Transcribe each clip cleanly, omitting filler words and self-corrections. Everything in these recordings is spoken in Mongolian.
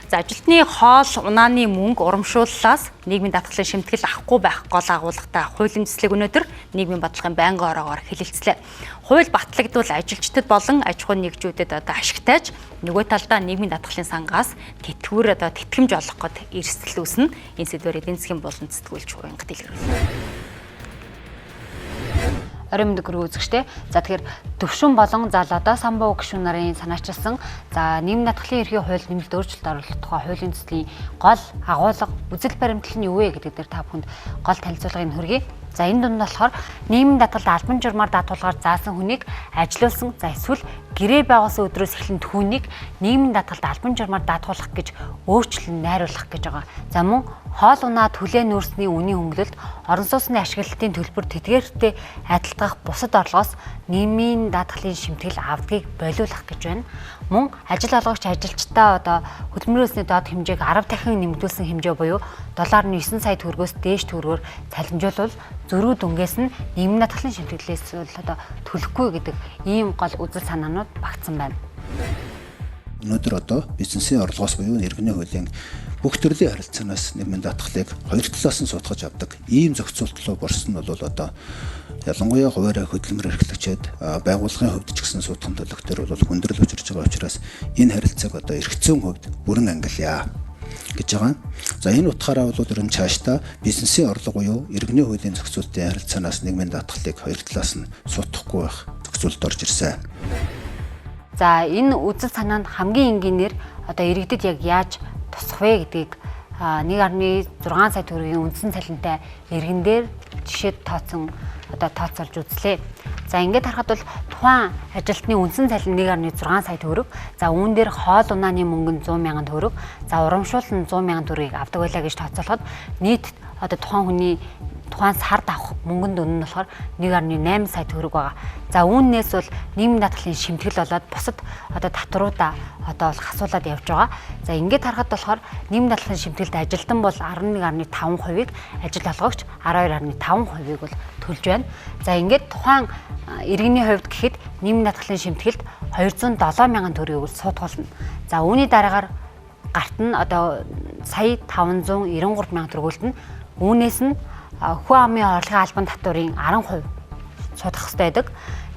За ажилтны хоол, унааны мөнгө урамшууллаас нийгмийн даатгалын шимтгэл авахгүй байх гол агуулгатай хуулийн төслийг өнөөдөр нийгмийн бодлогын байнгын ороогоор хэлэлцлээ. Хууль батлагдвал ажилчдад болон аж ахуйн нэгжүүдэд ашигтайж нөгөө талдаа нийгмийн даатгалын сангаас тэтгэвэр тэтгэмж олох гээд эрсдэл үүснэ. Энэ сэдвээр эдийн засгийн болон цэцгүүлж хуйнга дэлгэрүүлсэн. Орой мэнд гүрүү үзэгчтэй. За тэгэхээр төвшин болон залаадаа самбуу гишүүн нарын санаачилсан за нийгмийн даатгалын эрхийн хууль нэмэлт өөрчлөлт оруулах тухай хуулийн төслийн гол агуулга үзэл баримтлал нь юу вэ гэдэг дээр та бүхэнд гол танилцуулгыг хүргэе. За энэ дунд нь болохоор нийгмийн даатгалд албан журмаар даатгуулгаар заасан хүнийг ажилуулсан за эсвэл гэрээ байгуулсан өдрөөс эхлэн түүнийг нийгмийн даатгалд албан журмаар даатгуулах гэж өөрчлөн найруулах гэж байгаа. За мөн хоол унаа төлөө нүүрсний үнийн хөнгөлөлт орон сууцны ашиглалтын төлбөр тэдгээртэй адилтгах бусад орлогоос нийгмийн даатгалын шимтгэл авдгийг болиулах гэж байна. Мөн ажил олгогч ажилчдаа хөдөлмөрөөсний доод хэмжээг 10 дахин нэмэгдүүлсэн хэмжээ буюу 7.9 сая төгрөгөөс дээш төгрөгөөр цалинжуулбал зөрүү дүнгээс нь нийгмийн даатгалын шимтгэлээс төлөхгүй гэдэг ийм гол үзэл санаанууд багтсан байна. Өнөөдөр бизнесийн орлогоос буюу иргэний хуулийн бүх төрлийн харилцаанаас нийгмийн даатгалыг хоёр талаас нь суудгаж авдаг. Ийм зохицуулт руу борсон нь бол ялангуяа хуваарь хөдөлмөр эрхлэгчид байгууллагын хувьд ч гэсэн суудсан төлөвтөр бол хүндрэл учирч байгаа учраас энэ харилцааг эрх зүйн хувьд бүрэн ангилъя гэж байгаа. За энэ утгаараа бол ер нь цаашдаа бизнесийн орлого буюу иргэний хуулийн зохицуултын харилцаанаас нийгмийн даатгалыг хоёр талаас нь суудахгүй байх зохицуулт орж ирсэн. За энэ үзэл санаанд хамгийн энгийнээр иргэдэд яг яаж тусах вэ гэдгийг 1.6 сая төгрөгийн үндсэн цалинтай иргэн дээр жишээд тооцоолж үзлээ. За ингээд харахад бол тухайн ажилтны үндсэн цалин 1.6 сая төгрөг. За үүн дээр хоол унааны мөнгө нь 100 мянган төгрөг. За урамшуулал нь 100 мянган төгрөгийг авдаг байлаа гэж тооцоолоход нийт тухайн сард авах мөнгөнд үнэ нь болохоор 1.8 сая төгрөг байгаа. За үүнээс бол нийгмийн даатгалын шимтгэл болоод бусад татваруудаа бол хасуулаад явж байгаа. За ингээд харахад болохоор нийгмийн даатгалын шимтгэлд ажилтан бол 11.5%-ийг, ажил олгогч 12.5%-ийг бол төлж байна. За ингээд тухайн иргэний хувьд гэхэд нийгмийн даатгалын шимтгэлд 207 мянган төгрөгийг суудгуулна. За үүний дараагаар гарт нь сая 593 мянган төгрөг үлдэнэ. Үүнээс нь хүн амын орлогын албан татварын 10% суудах хэрэгтэй байдаг.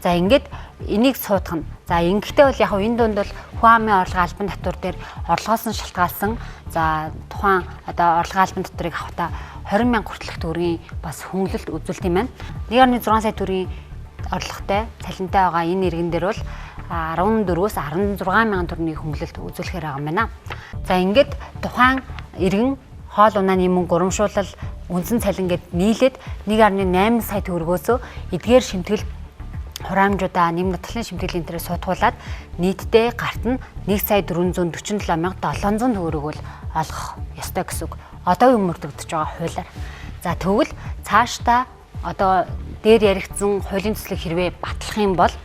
За ингээд энийг суудах нь. За ингэхдээ бол яг энэ дунд бол хүн амын орлогын албан татвар дээр орлогоос нь шалтгаалсан за тухайн орлогын албан татварыг авахта 20 мянга хүртэлх төгрөгийн бас хөнгөлөлт үзүүлт юм байна. 1.6 сая төгрөгийн орлоготой цалинтай байгаа энэ иргэн дээр бол 14-өөс 16 мянган төгрөгийн хөнгөлөлт үзүүлэхээр байгаа юм байна. За ингээд тухайн иргэн хоол унааны мөнгө урамшуулал үндсэн цалин гээд нийлээд 1.8 сая төгрөгөөсөө эдгээр шимтгэл хураамжуудаа нийгмийн даатгалын шимтгэлийн тэрээр суудгуулад нийтдээ гарт нь 1,447,700 төгрөг бол олгох ёстой гэсэн үг. Одоо юу мөрдөгдөж байгаа хуулиар. За тэгвэл цаашдаа дээр яригдсан хуулийн төслийг хэрвээ батлах юм бол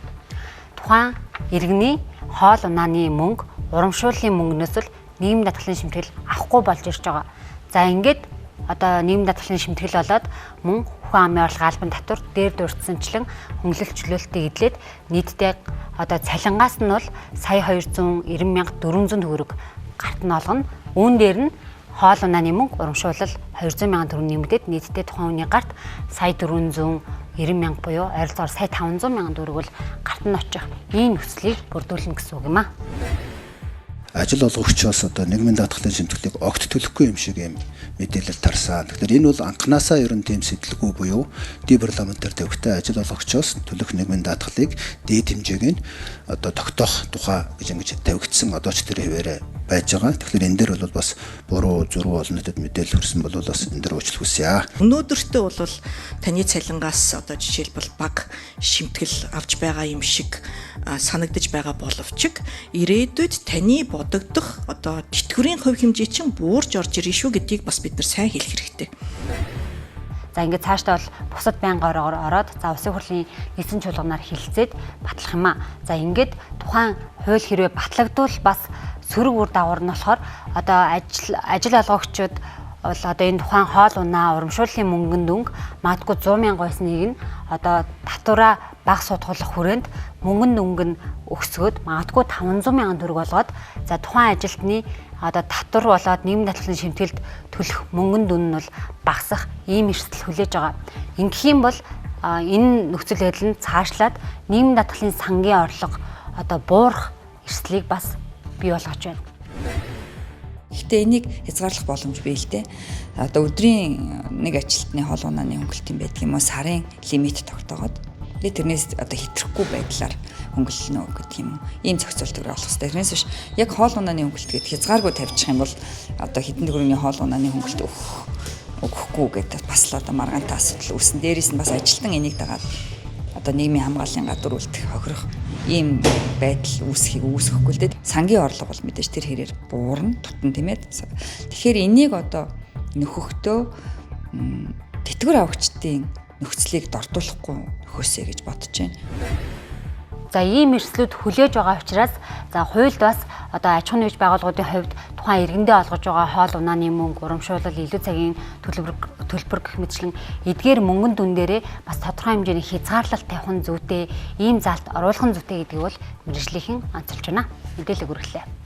тухайн иргэний хоол унааны мөнгө урамшууллын мөнгнөөс л нийгмийн даатгалын шимтгэл авахгүй болж ирж байгаа. За ингээд нийгмийн даатгалын шимтгэл болоод мөн хүн амын орлогын албан татвар дээр дурдсанчлан хөнгөлөлт чөлөөлтийг эдлээд нийтдээ цалингаас нь бол сая 290,400 төгрөг гарт нь олгоно. Үүн дээр нь хоол унааны мөнгө урамшуулал 200 мянган төгрөг нэмэгдээд нийтдээ тухайн хүний гарт сая 490 мянга буюу ойролцоогоор сая 500 мянган төгрөг бол гарт нь очих ийм нөхцөлийг бүрдүүлнэ гэсэн үг юм аа. Ажил олгогчоос нийгмийн даатгалын шимтгэлийг огт төлөхгүй юм шиг юм мэдээлэл тарсан. Тэгэхээр энэ бол анханасаа ер нь тийм сэтлэггүй буюу ди парламентаар тавигтай ажил олгогчоос төлөх нийгмийн даатгалыг дээд хэмжээг нь тогтоох тухай гэж ингэж тавигдсан ч тэр хэвээрээ байж байгаа. Тэгэхээр энэ дээр бол бас буруу зуруу олон нийтэд мэдээлэл хүрсэн бол бас энэ дээр уучлал хүсье. Өнөөдөртөө бол таны цалингаас жишээлбэл баг шимтгэл авч байгаа юм шиг санагдаж байгаа боловч ирээдүйд таны бодогдох тэтгэврийн хувь хэмжээ чинь буурж орж ирнэ шүү гэдгийг бас бид нар сайн хэлэх хэрэгтэй. За ингээд цаашдаа бол бусад байнгын ороогоор ороод за улсын хурлын нийцэн чуулганаар хилцээд батлах юм аа. За ингээд тухайн хууль хэрвээ батлагдвал бас сөрөг үр дагавар нь болохоор ажил олгогчид бол одоо энэ тухайн хоол унаа урамшууллын мөнгөнд дүнг магадгүй 100,000 байсныг нь одоо татвараа бага суудгуулах хүрээнд мөнгөнд дүнг нь өгсгөөд магадгүй 500,000 төгрөг болгоод за тухайн ажилтны одоо татвар болоод нийгмийн даатгалын шимтгэлд төлөх мөнгөнд дүн нь бол багасах ийм эрсдэл хүлээж байгаа. Ингэх юм бол энэ нөхцөл байдал нь цаашлаад нийгмийн даатгалын сангийн орлого одоо буурах эрсдлийг бас бий болгож байна. Гэхдээ энийг хязгаарлах боломж бий л дээ. Одоо өдрийн нэг ажилтны хоол унааны хөнгөлт юм байдаг юм уу, сарын лимит тогтоогоод тэрнээс одоо хэтрэхгүй байдлаар хөнгөлөлнө гэдэг юм уу. Ийм зохицуулт олох хэрэгтэй. Тэрнээс биш яг хоол унааны хөнгөлт гэдэг хязгааргүй тавьчих юм бол одоо хэдэн төгрөгийн хоол унааны хөнгөлт өгөхгүй гэдэг бас л одоо маргаантай асуудал үүснэ. Дээрээс нь бас ажилтан энийг дагаад одоо нийгмийн хамгааллын гадуур үлдэх хохирох ийм байдал үүсэхгүй л дээ. Сангийн орлого бол мэдээж тэр хэрээр буурна, тутан тийм ээ. Тэгэхээр энийг одоо нөхөхдөө тэтгэвэр авагчдын нөхцөлийг дордуулахгүй нөхөөсэй гэж бодож байна. За ийм эрсдлүүд хүлээж байгаа учраас за хуульд бас одоо аж ахуйн нэгж байгууллагуудын хувьд тухайн иргэндээ олгож байгаа хоол унааны мөнгө, урамшуулал, илүү цагийн төлбөр гэх мэтчлэн эдгээр мөнгөн дүн дээрээ бас тодорхой хэмжээний хязгаарлалт тавих нь зүйтэй, ийм залт оруулах нь зүйтэй гэдгийг бол мэргэжлийнхэн онцолж байна. Мэдээлэл хүргэлээ.